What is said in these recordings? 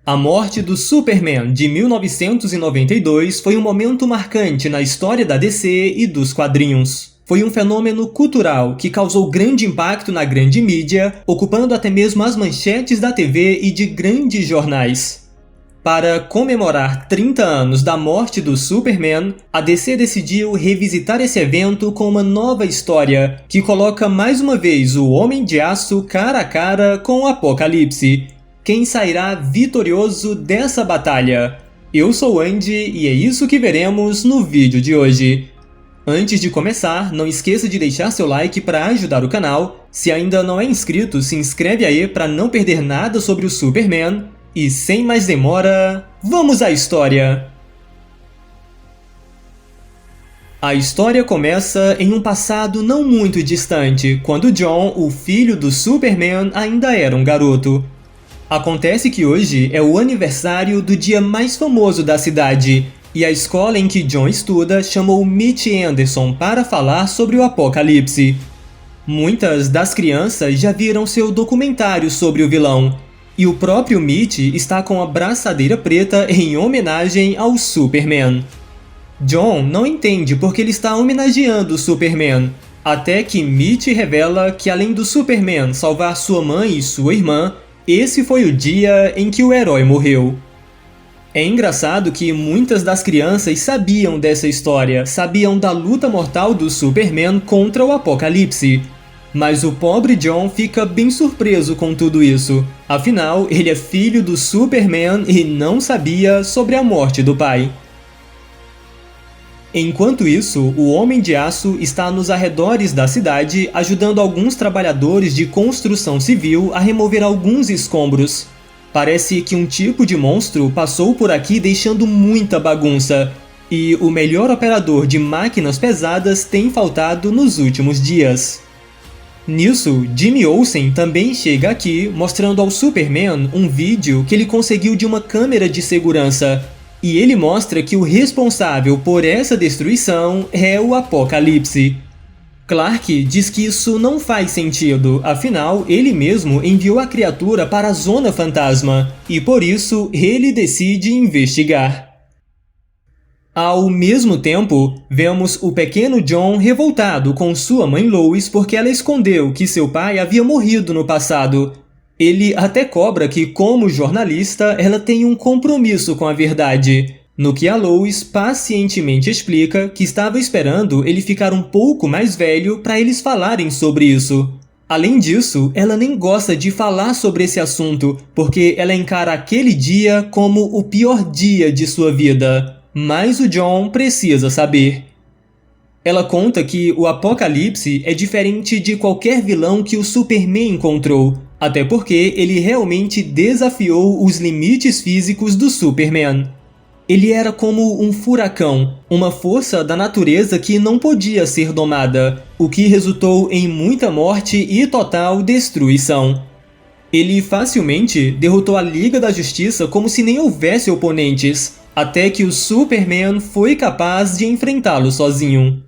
A morte do Superman de 1992 foi um momento marcante na história da DC e dos quadrinhos. Foi um fenômeno cultural que causou grande impacto na grande mídia, ocupando até mesmo as manchetes da TV e de grandes jornais. Para comemorar 30 anos da morte do Superman, a DC decidiu revisitar esse evento com uma nova história que coloca mais uma vez o Homem de Aço cara a cara com o Apocalipse. Quem sairá vitorioso dessa batalha? Eu sou o Andy e é isso que veremos no vídeo de hoje. Antes de começar, não esqueça de deixar seu like para ajudar o canal. Se ainda não é inscrito, se inscreve aí para não perder nada sobre o Superman. E sem mais demora, vamos à história! A história começa em um passado não muito distante, quando Jon, o filho do Superman, ainda era um garoto. Acontece que hoje é o aniversário do dia mais famoso da cidade, e a escola em que Jon estuda chamou Mitch Anderson para falar sobre o Apocalipse. Muitas das crianças já viram seu documentário sobre o vilão, e o próprio Mitch está com a braçadeira preta em homenagem ao Superman. Jon não entende porque ele está homenageando o Superman, até que Mitch revela que além do Superman salvar sua mãe e sua irmã, esse foi o dia em que o herói morreu. É engraçado que muitas das crianças sabiam dessa história, sabiam da luta mortal do Superman contra o Apocalipse. Mas o pobre Jon fica bem surpreso com tudo isso. Afinal, ele é filho do Superman e não sabia sobre a morte do pai. Enquanto isso, o Homem de Aço está nos arredores da cidade ajudando alguns trabalhadores de construção civil a remover alguns escombros. Parece que um tipo de monstro passou por aqui deixando muita bagunça, e o melhor operador de máquinas pesadas tem faltado nos últimos dias. Nisso, Jimmy Olsen também chega aqui mostrando ao Superman um vídeo que ele conseguiu de uma câmera de segurança. E ele mostra que o responsável por essa destruição é o Apocalipse. Clark diz que isso não faz sentido, afinal ele mesmo enviou a criatura para a Zona Fantasma, e por isso ele decide investigar. Ao mesmo tempo, vemos o pequeno Jon revoltado com sua mãe Lois porque ela escondeu que seu pai havia morrido no passado. Ele até cobra que, como jornalista, ela tem um compromisso com a verdade, no que a Lois pacientemente explica que estava esperando ele ficar um pouco mais velho para eles falarem sobre isso. Além disso, ela nem gosta de falar sobre esse assunto, porque ela encara aquele dia como o pior dia de sua vida. Mas o Jon precisa saber. Ela conta que o Apocalipse é diferente de qualquer vilão que o Superman encontrou, até porque ele realmente desafiou os limites físicos do Superman. Ele era como um furacão, uma força da natureza que não podia ser domada, o que resultou em muita morte e total destruição. Ele facilmente derrotou a Liga da Justiça como se nem houvesse oponentes, até que o Superman foi capaz de enfrentá-lo sozinho.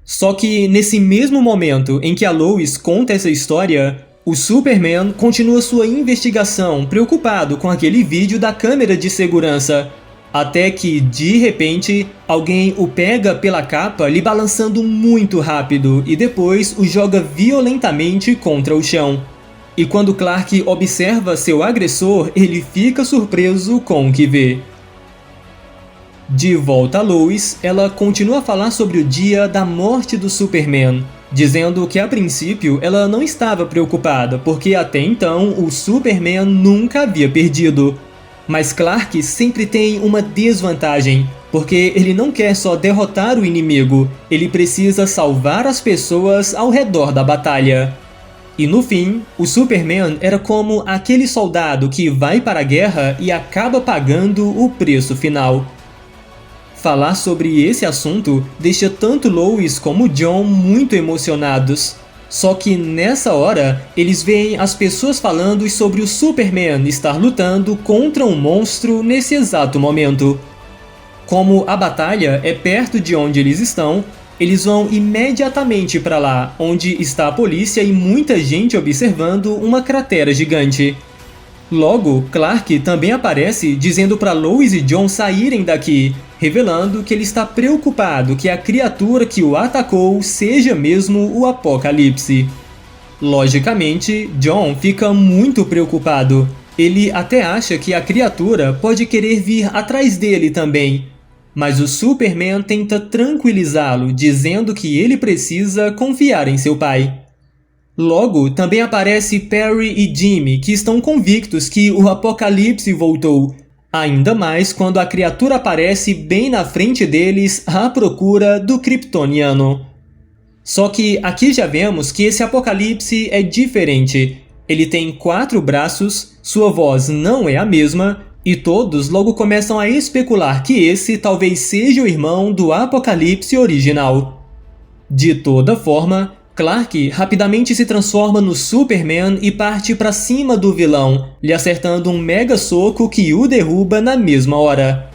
Só que nesse mesmo momento em que a Lois conta essa história, o Superman continua sua investigação preocupado com aquele vídeo da câmera de segurança, até que, de repente, alguém o pega pela capa lhe balançando muito rápido e depois o joga violentamente contra o chão. E quando Clark observa seu agressor, ele fica surpreso com o que vê. De volta a Lois, ela continua a falar sobre o dia da morte do Superman, dizendo que a princípio ela não estava preocupada, porque até então o Superman nunca havia perdido. Mas Clark sempre tem uma desvantagem, porque ele não quer só derrotar o inimigo, ele precisa salvar as pessoas ao redor da batalha. E no fim, o Superman era como aquele soldado que vai para a guerra e acaba pagando o preço final. Falar sobre esse assunto deixa tanto Lois como Jon muito emocionados. Só que nessa hora, eles veem as pessoas falando sobre o Superman estar lutando contra um monstro nesse exato momento. Como a batalha é perto de onde eles estão, eles vão imediatamente para lá, onde está a polícia e muita gente observando uma cratera gigante. Logo, Clark também aparece dizendo para Lois e John saírem daqui, revelando que ele está preocupado que a criatura que o atacou seja mesmo o Apocalipse. Logicamente, John fica muito preocupado. Ele até acha que a criatura pode querer vir atrás dele também. Mas o Superman tenta tranquilizá-lo, dizendo que ele precisa confiar em seu pai. Logo, também aparece Perry e Jimmy, que estão convictos que o Apocalipse voltou, ainda mais quando a criatura aparece bem na frente deles à procura do Kryptoniano. Só que aqui já vemos que esse Apocalipse é diferente. Ele tem 4 braços, sua voz não é a mesma, e todos logo começam a especular que esse talvez seja o irmão do Apocalipse original. De toda forma, Clark rapidamente se transforma no Superman e parte para cima do vilão, lhe acertando um mega soco que o derruba na mesma hora.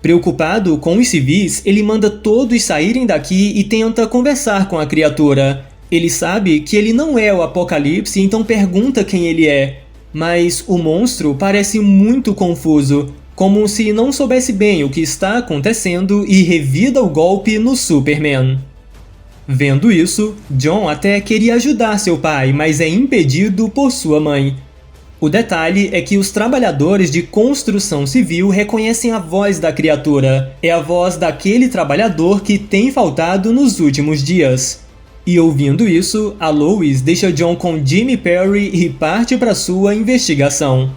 Preocupado com os civis, ele manda todos saírem daqui e tenta conversar com a criatura. Ele sabe que ele não é o Apocalipse, então pergunta quem ele é. Mas o monstro parece muito confuso, como se não soubesse bem o que está acontecendo e revida o golpe no Superman. Vendo isso, John até queria ajudar seu pai, mas é impedido por sua mãe. O detalhe é que os trabalhadores de construção civil reconhecem a voz da criatura. É a voz daquele trabalhador que tem faltado nos últimos dias. E ouvindo isso, a Lois deixa John com Jimmy Perry e parte para sua investigação.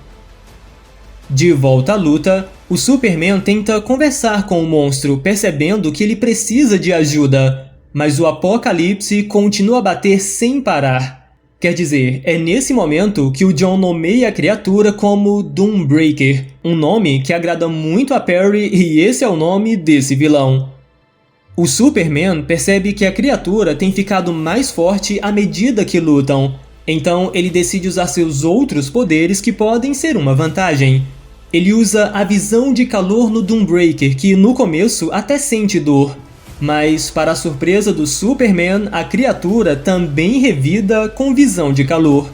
De volta à luta, o Superman tenta conversar com o monstro, percebendo que ele precisa de ajuda. Mas o Apocalipse continua a bater sem parar. Quer dizer, é nesse momento que o John nomeia a criatura como Doombreaker, um nome que agrada muito a Perry e esse é o nome desse vilão. O Superman percebe que a criatura tem ficado mais forte à medida que lutam, então ele decide usar seus outros poderes que podem ser uma vantagem. Ele usa a visão de calor no Doombreaker, que no começo até sente dor. Mas, para a surpresa do Superman, a criatura também revida com visão de calor.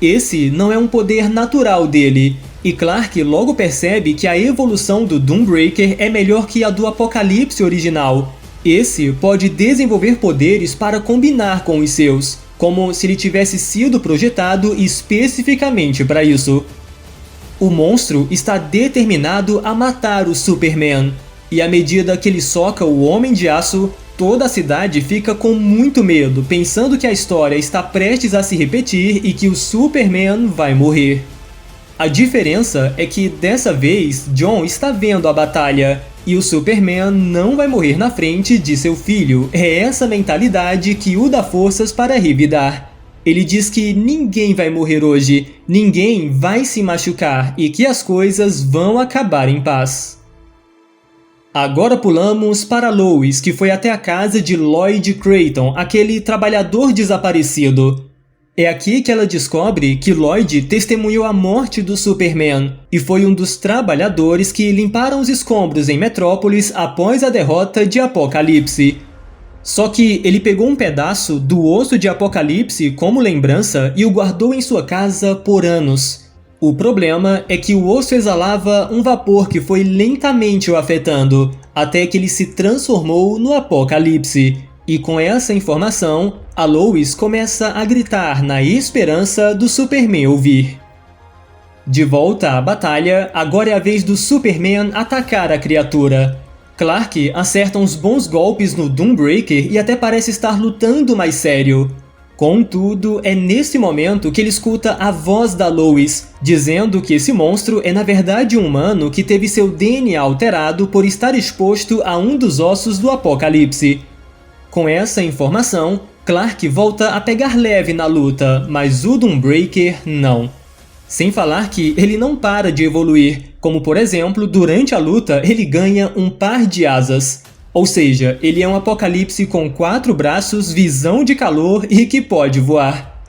Esse não é um poder natural dele, e Clark logo percebe que a evolução do Doombreaker é melhor que a do Apocalipse original. Esse pode desenvolver poderes para combinar com os seus, como se ele tivesse sido projetado especificamente para isso. O monstro está determinado a matar o Superman. E à medida que ele soca o Homem de Aço, toda a cidade fica com muito medo, pensando que a história está prestes a se repetir e que o Superman vai morrer. A diferença é que dessa vez John está vendo a batalha, e o Superman não vai morrer na frente de seu filho. É essa mentalidade que o dá forças para revidar. Ele diz que ninguém vai morrer hoje, ninguém vai se machucar e que as coisas vão acabar em paz. Agora pulamos para Lois, que foi até a casa de Lloyd Creighton, aquele trabalhador desaparecido. É aqui que ela descobre que Lloyd testemunhou a morte do Superman e foi um dos trabalhadores que limparam os escombros em Metrópolis após a derrota de Apocalipse. Só que ele pegou um pedaço do osso de Apocalipse como lembrança e o guardou em sua casa por anos. O problema é que o osso exalava um vapor que foi lentamente o afetando, até que ele se transformou no Apocalipse. E com essa informação, a Lois começa a gritar na esperança do Superman ouvir. De volta à batalha, agora é a vez do Superman atacar a criatura. Clark acerta uns bons golpes no Doombreaker e até parece estar lutando mais sério. Contudo, é nesse momento que ele escuta a voz da Lois, dizendo que esse monstro é na verdade um humano que teve seu DNA alterado por estar exposto a um dos ossos do Apocalipse. Com essa informação, Clark volta a pegar leve na luta, mas o Doombreaker não. Sem falar que ele não para de evoluir, como por exemplo, durante a luta ele ganha um par de asas. Ou seja, ele é um Apocalipse com 4 braços, visão de calor e que pode voar.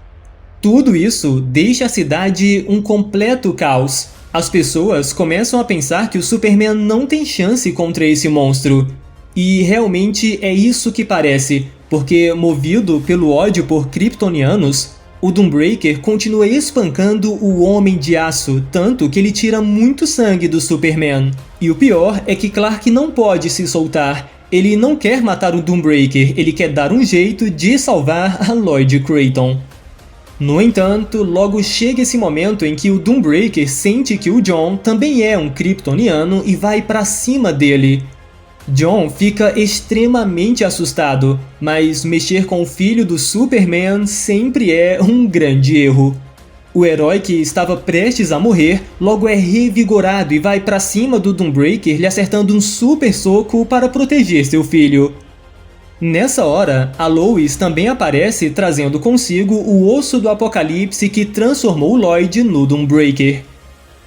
Tudo isso deixa a cidade um completo caos. As pessoas começam a pensar que o Superman não tem chance contra esse monstro. E realmente é isso que parece, porque movido pelo ódio por kryptonianos, O Doombreaker continua espancando o Homem de Aço, tanto que ele tira muito sangue do Superman. E o pior é que Clark não pode se soltar. Ele não quer matar o Doombreaker, ele quer dar um jeito de salvar a Lloyd Creighton. No entanto, logo chega esse momento em que o Doombreaker sente que o Jon também é um kryptoniano e vai pra cima dele. Jon fica extremamente assustado, mas mexer com o filho do Superman sempre é um grande erro. O herói que estava prestes a morrer logo é revigorado e vai pra cima do Doombreaker lhe acertando um super soco para proteger seu filho. Nessa hora, a Lois também aparece trazendo consigo o osso do Apocalipse que transformou Lloyd no Doombreaker.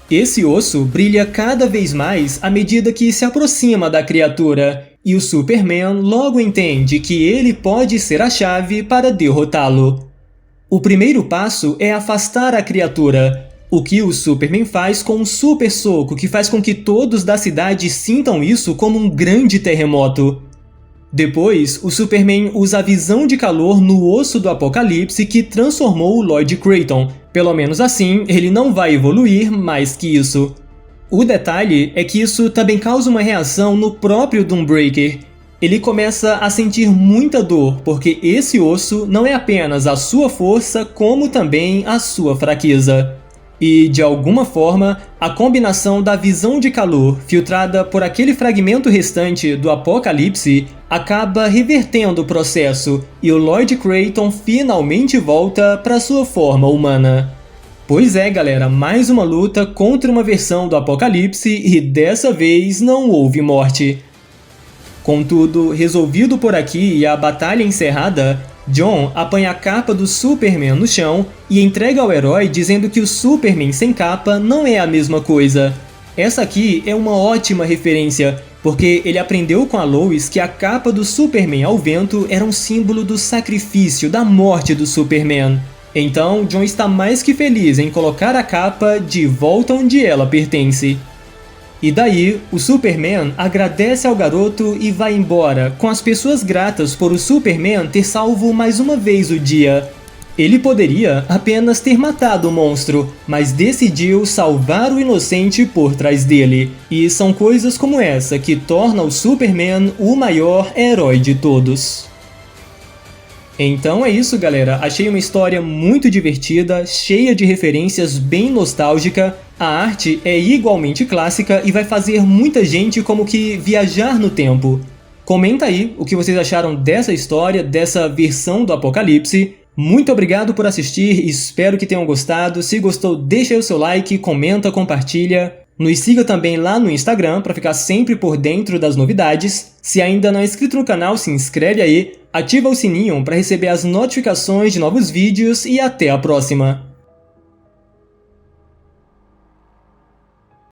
Esse osso brilha cada vez mais à medida que se aproxima da criatura, e o Superman logo entende que ele pode ser a chave para derrotá-lo. O primeiro passo é afastar a criatura, o que o Superman faz com um super soco que faz com que todos da cidade sintam isso como um grande terremoto. Depois, o Superman usa a visão de calor no osso do Apocalipse que transformou o Lloyd Creighton. Pelo menos assim, ele não vai evoluir mais que isso. O detalhe é que isso também causa uma reação no próprio Doombreaker. Ele começa a sentir muita dor, porque esse osso não é apenas a sua força, como também a sua fraqueza. E, de alguma forma, a combinação da visão de calor filtrada por aquele fragmento restante do Apocalipse acaba revertendo o processo e o Lloyd Creighton finalmente volta para sua forma humana. Pois é, galera, mais uma luta contra uma versão do Apocalipse e dessa vez não houve morte. Com tudo resolvido por aqui e a batalha encerrada, Jon apanha a capa do Superman no chão e entrega ao herói dizendo que o Superman sem capa não é a mesma coisa. Essa aqui é uma ótima referência, porque ele aprendeu com a Lois que a capa do Superman ao vento era um símbolo do sacrifício, da morte do Superman. Então, Jon está mais que feliz em colocar a capa de volta onde ela pertence. E daí, o Superman agradece ao garoto e vai embora, com as pessoas gratas por o Superman ter salvo mais uma vez o dia. Ele poderia apenas ter matado o monstro, mas decidiu salvar o inocente por trás dele. E são coisas como essa que tornam o Superman o maior herói de todos. Então é isso, galera. Achei uma história muito divertida, cheia de referências, bem nostálgica. A arte é igualmente clássica e vai fazer muita gente como que viajar no tempo. Comenta aí o que vocês acharam dessa história, dessa versão do Apocalipse. Muito obrigado por assistir, espero que tenham gostado. Se gostou, deixa aí o seu like, comenta, compartilha. Nos siga também lá no Instagram para ficar sempre por dentro das novidades. Se ainda não é inscrito no canal, se inscreve aí, ativa o sininho para receber as notificações de novos vídeos e até a próxima!